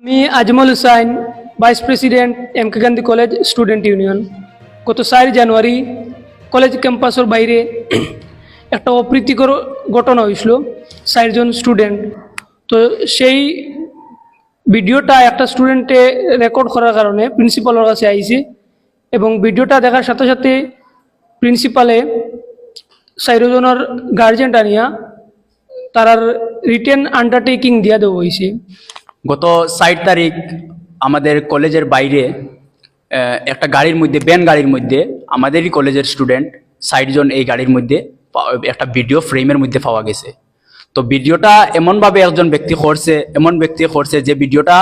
আমি Ajmal Hussain, vice president M K Gandhi college student union. গত 4 জানুয়ারি college ক্যাম্পাসের বাইরে একটা অপ্রীতিকর ঘটনা হয়েছিল 4 জন স্টুডেন্ট। তো সেই ভিডিওটা একটা স্টুডেন্টে রেকর্ড করার কারণে প্রিন্সিপালের কাছে আইছে এবং ভিডিওটা দেখার সাথে সাথে প্রিন্সিপালে 4 জনের গার্জেন আনিয়া তারার রিটেন আন্ডারটেকিং দিয়া দেওয়া হয়েছে। গত 4 তারিখ আমাদের কলেজের বাইরে একটা গাড়ির মধ্যে ভ্যান গাড়ির মধ্যে আমাদেরই কলেজের স্টুডেন্ট 60 জন এই গাড়ির মধ্যে একটা ভিডিও ফ্রেমের মধ্যে পাওয়া গেছে। তো ভিডিওটা এমন ব্যক্তি করছে যে ভিডিওটা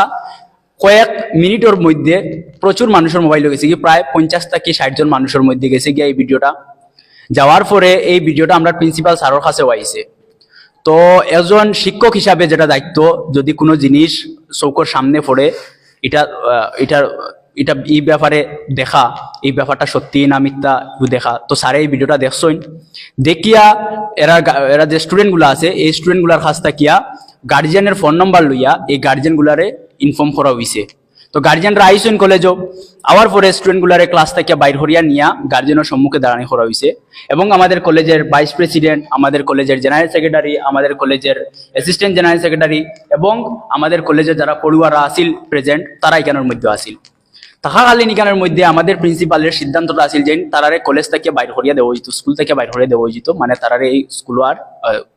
কয়েক মিনিটের মধ্যে প্রচুর মানুষের মোবাইলে গেছে কি প্রায় 50 থেকে 60 জন মানুষের মধ্যে গেছে গিয়ে এই ভিডিওটা। যাওয়ার পরে এই ভিডিওটা আমরা প্রিন্সিপাল স্যারের কাছেও আইছে। তো একজন শিক্ষক হিসাবে যেটা দায়িত্ব, যদি কোনো জিনিস চৌকোর সামনে পড়ে এটা এই ব্যাপারে দেখা, এই ব্যাপারটা সত্যি না মিথ্যা দেখা। তো স্যারে এই ভিডিওটা দেখছইন, দেখিয়া এরা যে স্টুডেন্টগুলো আছে এই স্টুডেন্টগুলার কাছ থাকিয়া গার্জিয়ানের ফোন নাম্বার লইয়া এই গার্জিয়ানগুলারে ইনফর্ম করা হয়েছে। তো গার্জিয়ানরা আইসইন কলেজও আওয়ার পরে স্টুডেন্টগুলারে ক্লাস থেকে বাইর হরিয়া নিয়া গার্জিয়ানের সম্মুখে দাঁড়ানি করা হয়েছে এবং আমাদের কলেজের ভাইস প্রেসিডেন্ট, আমাদের কলেজের জেনারেল সেক্রেটারি, আমাদের কলেজের অ্যাসিস্ট্যান্ট জেনারেল সেক্রেটারি এবং আমাদের কলেজের যারা পড়ুয়ারা আসিল প্রেজেন্ট তারা এখানের মধ্যে আসিল। থাকাকালীন এখানের মধ্যে আমাদের প্রিন্সিপালের সিদ্ধান্তটা আসিল যে তারারে কলেজ থেকে বাইর হরিয়া দেওয়া হইতো, স্কুল থেকে বাইর হরিয়া দেওয়া হইতো, মানে তারারে এই স্কুল আর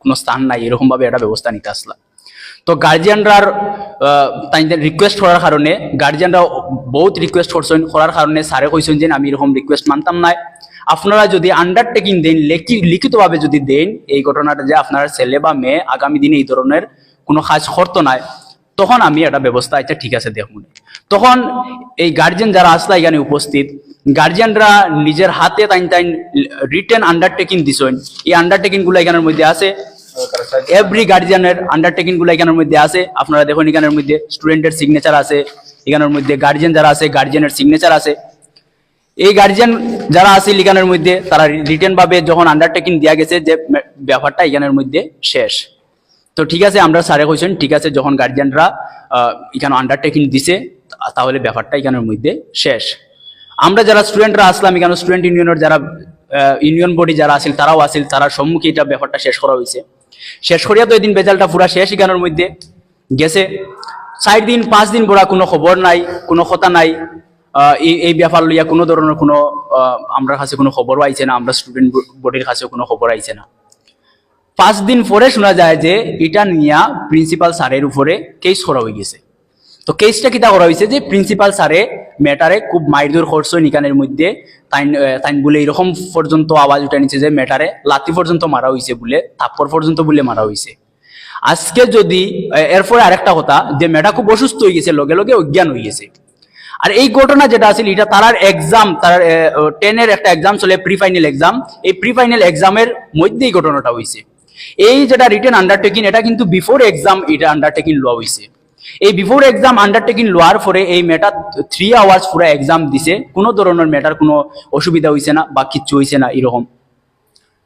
কোনো স্থান নাই এরকম ভাবে একটা ব্যবস্থা নিতে আসলা। তো গার্জিয়ানরার তাইদের রিকোয়েস্ট করার কারণে গার্জিয়ানরা বহুত রিকোয়েস্ট করার কারণে স্যারে কইছেন যে আমি এরকম রিকোয়েস্ট মানতাম না, আপনারা যদি আন্ডারটেকিং দেন, লিখিতভাবে যদি দেন এই ঘটনাটা যে আপনার ছেলে বা মেয়ে আগামী দিনে এই ধরনের কোনো কাজ করতো না, তখন আমি একটা ব্যবস্থা আচ্ছা ঠিক আছে দেখুন। তখন এই গার্জিয়ান যারা আসলা এখানে উপস্থিত গার্জিয়ানরা নিজের হাতে তাই রিটেন আন্ডারটেকিং দিছেন। এই আন্ডারটেকিং গুলো এখানের মধ্যে আছে, এভরি গার্জিয়ানের আন্ডারটেকিং গুলো এখানের মধ্যে আছে। আপনারা দেখুন এখানের মধ্যে স্টুডেন্টের সিগনেচার আছে, এখানের মধ্যে গার্জিয়ান যারা আছে গার্জিয়ানের সিগনেচার আছে। এই গার্জিয়ান যারা আছে লিখানের মধ্যে তারা রিটেন ভাবে যখন আন্ডারটেকিং দেওয়া গেছে যে ব্যাপারটা এখানের মধ্যে শেষ। তো ঠিক আছে, আমরা স্যারে কইছেন ঠিক আছে যখন গার্জিয়ানরা এখানে আন্ডারটেকিং দিছে তাহলে ব্যাপারটা এখানের মধ্যে শেষ। আমরা যারা স্টুডেন্টরা আসলাম এখানে স্টুডেন্ট ইউনিয়নের যারা ইউনিয়ন বডি যারা আসিল তারাও আসিল, তারা সম্মুখে এটা ব্যাপারটা শেষ করা হয়েছে। শেষ করিয়া তো এদিন বেজালটা পুরা শেষ এখানের মধ্যে গেছে। 4 দিন 5 দিন বড়া কোনো খবর নাই, কোনো কথা নাই, এই ব্যাপার লইয়া কোনো ধরনের কোনো আমরা কাছে কোনো খবরও আইছে না, আমরা স্টুডেন্ট বডির কাছেও কোনো খবর আইছে না। 5 দিন পরে শোনা যায় যে এটা নিয়া প্রিন্সিপাল স্যারের উপরে কেস করা হয়ে গেছে। তো কেসটা কিতা করা হয়েছে যে প্রিন্সিপাল স্যারে ম্যাটারে খুব মাইরদুর করছে নিকানের মধ্যে, তাইন বলে এরকম পর্যন্ত আওয়াজ উঠে নিচ্ছে যে ম্যাটারে লাথি পর্যন্ত মারা হয়েছে বলে, থাপ্পড় পর্যন্ত বলে মারা হয়েছে। আজকে যদি এরপরে আরেকটা কথা যে ম্যাটা খুব অসুস্থ হয়ে গেছে, লগে লগে অজ্ঞান হয়ে গেছে। আর এই ঘটনা যেটা আছে এটা তার এক্সাম, তার 10-এর একটা এক্সাম চলে প্রি ফাইনাল এক্সাম, এই প্রি ফাইনাল এক্সামের মধ্যেই ঘটনাটা হয়েছে। এই যেটা রিটেন আন্ডারটেকিং এটা কিন্তু বিফোর এক্সাম এটা আন্ডারটেকিং লওয়া হয়েছে। এই বিফোর এক্সাম আন্ডারটেকিং লওয়ার পরে এই মেয়েটা 3 আওয়ার্স পুরো এক্সাম দিছে, কোনো ধরনের মেয়েটার কোনো অসুবিধা হয়েছে না বা কিচ্ছু হয়েছে না। এরকম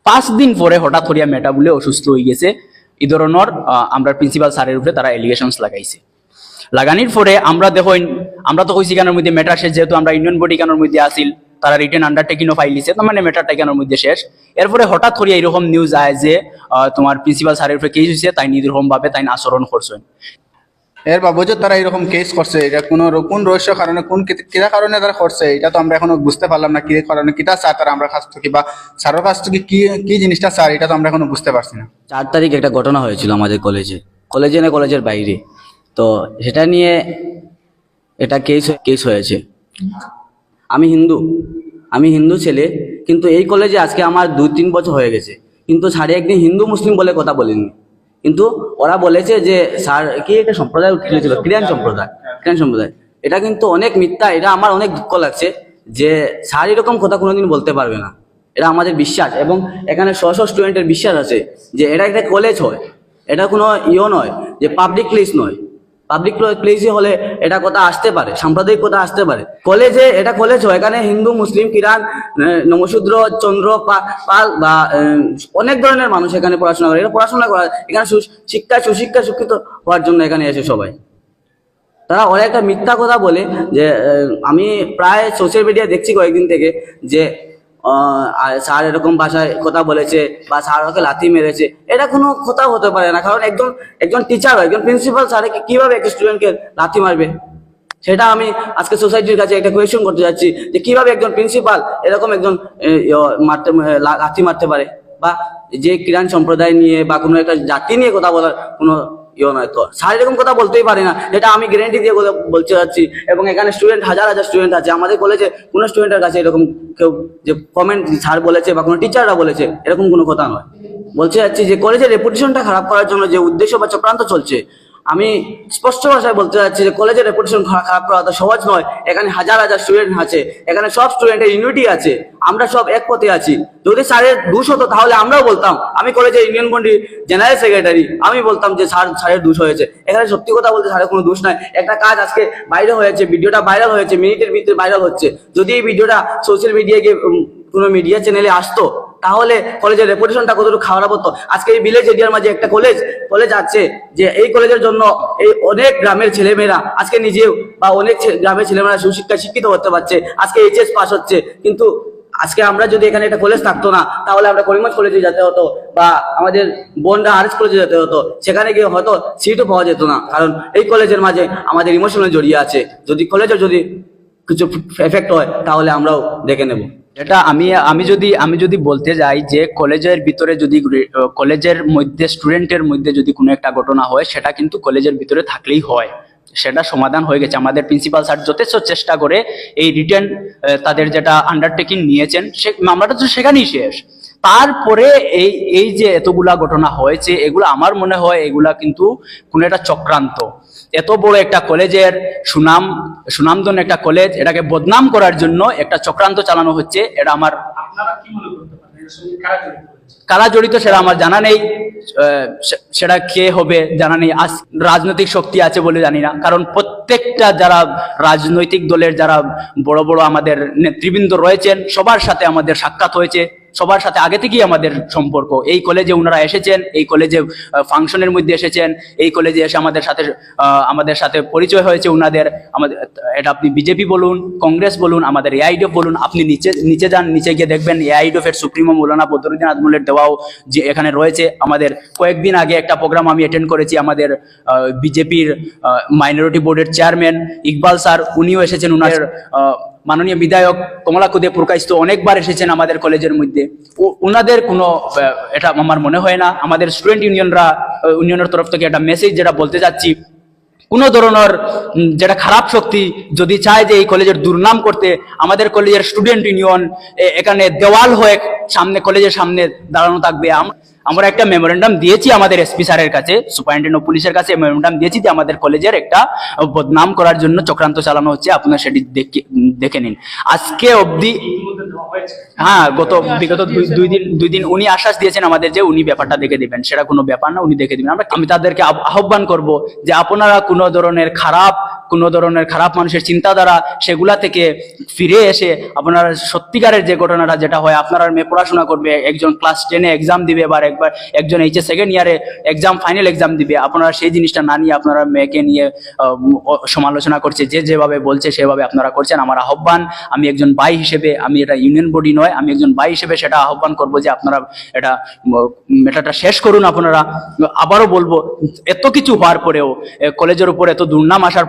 5 দিন পরে হঠাৎ করিয়া মেয়েটা বলে অসুস্থ হয়ে গেছে। এই ধরনের আমরা প্রিন্সিপাল স্যারের উপরে তারা এলিগেশনস লাগাইছে। লাগানির পরে আমরা দেখুন আমরা তো কইছি কেনার মধ্যে মেটার শেষ, যেহেতু আমরা ইউনিয়ন বডি কেনার মধ্যে আসিল তারা রিটেন আন্ডারটেকিংও ফাইল দিছে, তার মানে মেটারটা কেনার মধ্যে শেষ। এরপরে হঠাৎ করিয়া এরকম নিউজ আয় যে তোমার প্রিন্সিপাল স্যারের উপরে কেস হয়েছে, তাই নিরকম ভাবে তাই আচরণ করছেন। এর বাবজত তারা এরকম কেস করছে, এটা কোন রহস্য কারণে কিরা কারণে তারা করছে এটা তো আমরা এখনো বুঝতে পারলাম না। কি কারণে কিটা স্যার তারা আমরা কাছ থেকে বা স্যারের কাছ থেকে কি জিনিসটা স্যার এটা তো আমরা এখনো বুঝতে পারছি না। 4 তারিখ একটা ঘটনা হয়েছিল আমাদের কলেজে না কলেজের বাইরে, তো সেটা নিয়ে এটা কেস হয়েছে। আমি হিন্দু ছেলে, কিন্তু এই কলেজে আজকে আমার 2-3 বছর হয়ে গেছে, কিন্তু স্যারে একদিন হিন্দু মুসলিম বলে কথা বলেননি। কিন্তু ওরা বলেছে যে স্যার কি একটা সম্প্রদায় উঠেছিল, ক্রিয়ান সম্প্রদায়। এটা কিন্তু অনেক মিথ্যা। এটা আমার অনেক দুঃখ লাগছে যে স্যার এরকম কথা কোনোদিন বলতে পারবে না। এটা আমাদের বিশ্বাস এবং এখানে শত স্টুডেন্টের বিশ্বাস আছে যে এটা একটা কলেজ হয়, এটা কোনো নয় যে পাবলিক প্লেস নয়। পাবলিক প্লেসই হলে এটা কথা আসতে পারে, সাম্প্রদায়িক কথা আসতে পারে। কলেজে এটা কলেজ হয়, এখানে হিন্দু মুসলিম কিরান নমশূদ্র চন্দ্র পাল বা অনেক ধরনের মানুষ এখানে পড়াশোনা করে। এটা পড়াশোনা করা এখানে সুশিক্ষা শিক্ষিত হওয়ার জন্য এখানে এসে সবাই। তারা অনেক একটা মিথ্যা কথা বলে যে আমি প্রায় সোশ্যাল মিডিয়া দেখছি কয়েকদিন থেকে যে স্যার এরকম ভাষায় কথা বলেছে বা স্যার ওকে লাথি মেরেছে। এটা কোনো কথা হতে পারে না, কারণ একজন টিচার, একজন প্রিন্সিপাল স্যারকে কিভাবে একটা স্টুডেন্টকে লাথি মারবে? সেটা আমি আজকে সোসাইটির কাছে একটা কোয়েশ্চেন করতে যাচ্ছি যে কিভাবে একজন প্রিন্সিপাল এরকম একজন লাথি মারতে পারে, বা যে কিরান সম্প্রদায় নিয়ে বা কোনো একটা জাতি নিয়ে কথা বলার কোনো নয়। তো স্যার এরকম কথা বলতেই পারে না, এটা আমি গ্যারেন্টি দিয়ে কথা বলতে যাচ্ছি। এবং এখানে স্টুডেন্ট হাজার হাজার স্টুডেন্ট আছে, আমাদের কলেজে কোনো স্টুডেন্টের কাছে এরকম কেউ যে কমেন্ট স্যার বলেছে বা কোনো টিচাররা বলেছে এরকম কোনো কথা নয়। বলতে যাচ্ছি যে কলেজের রেপুটেশনটা খারাপ করার জন্য যে উদ্দেশ্য বা চক্রান্ত চলছে, আমি স্পষ্ট ভাষায় বলতে চাচ্ছি যে কলেজের রেপুটেশন খারাপ করা তো সহজ নয়। এখানে হাজার হাজার স্টুডেন্ট আছে, এখানে সব স্টুডেন্টের ইউনিটি আছে, আমরা সব এক পথে আছি। যদি স্যারের দোষ হতো তাহলে আমরাও বলতাম, আমি কলেজের ইউনিয়ন বন্ডির জেনারেল সেক্রেটারি, আমি বলতাম যে স্যারের দোষ হয়েছে। এখানে সত্যি কথা বলতে স্যারের কোনো দোষ নাই। একটা কাজ আজকে বাইরে হয়েছে, ভিডিওটা ভাইরাল হয়েছে, মিনিটের ভিতরে ভাইরাল হচ্ছে। যদি এই ভিডিওটা সোশ্যাল মিডিয়ায় গিয়ে কোনো মিডিয়া চ্যানেলে আসতো তাহলে কলেজের রেপুটেশনটা কতটুকু খারাপ হতো। আজকে এই ভিলেজ এরিয়ার মাঝে একটা কলেজ আছে, যে এই কলেজের জন্য এই অনেক গ্রামের ছেলেমেয়েরা আজকে নিজেও বা অনেক গ্রামের ছেলেমেয়েরা সুশিক্ষায় শিক্ষিত হতে পারছে, আজকে এইচএস পাস হচ্ছে। কিন্তু আজকে আমরা যদি এখানে একটা কলেজ থাকতো না, তাহলে আমরা করিমগঞ্জ কলেজে যেতে হতো বা আমাদের বোনরা আরএস কলেজে যেতে হতো, সেখানে গিয়ে হয়তো সিটও পাওয়া যেত না। কারণ এই কলেজের মাঝে আমাদের ইমোশনাল জড়িয়ে আছে। যদি কলেজের যদি কিছু এফেক্ট হয় তাহলে আমরাও দেখে নেব। এটা আমি যদি বলতে যাই যে কলেজের ভিতরে যদি কলেজের মধ্যে স্টুডেন্টের মধ্যে যদি কোনো একটা ঘটনা হয়, সেটা কিন্তু কলেজের ভিতরে থাকলেই হয়, সেটা সমাধান হয়ে গেছে। আমাদের প্রিন্সিপাল স্যার যথেষ্ট চেষ্টা করে এই রিটেন তাদের যেটা আন্ডারটেকিং নিয়েছেন, সে মামলাটা তো সেখানেই শেষ। তারপরে এই যে এতগুলা ঘটনা হয়েছে, এগুলো আমার মনে হয় এগুলা কিন্তু কোনো একটা চক্রান্ত। এত বড় একটা কলেজের সুনামধন্য একটা কলেজ, এটাকে বদনাম করার জন্য একটা চক্রান্ত চালানো হচ্ছে। এটা আমার কারা জড়িত সেটা আমার জানা নেই, সেটা কে হবে জানা নেই। আজ রাজনৈতিক শক্তি আছে বলে জানি না, কারণ প্রত্যেকটা যারা রাজনৈতিক দলের যারা বড় বড় আমাদের নেতৃবৃন্দ রয়েছেন, সবার সাথে আমাদের সাক্ষাৎ হয়েছে, সবার সাথে আগে থেকেই আমাদের সম্পর্ক। এই কলেজে ওনারা এসেছেন, এই কলেজে ফাংশনের মধ্যে এসেছেন, এই কলেজে এসে আমাদের সাথে পরিচয় হয়েছে ওনাদের। আমাদের এটা আপনি বিজেপি বলুন, কংগ্রেস বলুন, আমাদের এআইডিএফ বলুন, আপনি নিচে যান, নিচে গিয়ে দেখবেন এআইডিএফ এর সুপ্রিমো মৌলানা বদরুদ্দিন আজমলের দেওয়াও যে এখানে রয়েছে। আমাদের কয়েকদিন আগে একটা প্রোগ্রাম আমি অ্যাটেন্ড করেছি, আমাদের বিজেপির মাইনরিটি বোর্ডের চেয়ারম্যান ইকবাল স্যার, উনিও এসেছেন। উনার মাননীয় বিধায়ক কমলাকুদে পুরকাইস্ত অনেকবার এসেছেন আমাদের কলেজের মধ্যে। ওনাদের কোনো এটা আমার মনে হয় না। আমাদের স্টুডেন্ট ইউনিয়নের তরফ থেকে একটা মেসেজ যেটা বলতে চাচ্ছি, কোনো ধরনের যেটা খারাপ শক্তি যদি চায় যে এই কলেজের দুর্নাম করতে, আমাদের কলেজের স্টুডেন্ট ইউনিয়ন এখানে দেওয়াল হয়ে কলেজের সামনে দাঁড়ানো থাকবে। আমরা একটা মেমোরেন্ডাম দিয়েছি আমাদের এসপি স্যারের কাছে, সুপারিনটেন্ডেন্ট অফ পুলিশের কাছে মেমোরেন্ডাম দিয়েছি যে আমাদের কলেজের একটা বদনাম করার জন্য চক্রান্ত চালানো হচ্ছে, আপনারা সেটি দেখে নিন। আজকে অবধি হ্যাঁ, বিগত দুই দিন উনি আশ্বাস দিয়েছেন আমাদের যে উনি ব্যাপারটা দেখে দিবেন। সেটা কোনো ব্যাপার না, উনি দেখে দিবেন। আমি তাদেরকে আহ্বান করব যে আপনারা কোনো ধরনের খারাপ মানুষের চিন্তাধারা সেগুলা থেকে ফিরে এসে আপনারা সত্যিকারের যে ঘটনাটা যেটা হয়, আপনারা মেয়ে পড়াশোনা করবে, একজন ক্লাস 10-এ এক্সাম দিবে, বা একজন এইচএস সেকেন্ড ইয়ারে ফাইনাল এক্সাম দিবে, আপনারা সেই জিনিসটা না নিয়ে আপনারা মেয়েকে নিয়ে সমালোচনা করছে, যেভাবে বলছে সেভাবে আপনারা করছেন। আমার আহ্বান, আমি একজন ভাই হিসেবে, আমি এটা ইউনিয়ন বডি নয়, আমি একজন ভাই হিসেবে সেটা আহ্বান করবো যে আপনারা এটা শেষ করুন। আপনারা আবারও বলবো, এত কিছু হওয়ার পরেও, কলেজের উপর এত দুর্নাম আসার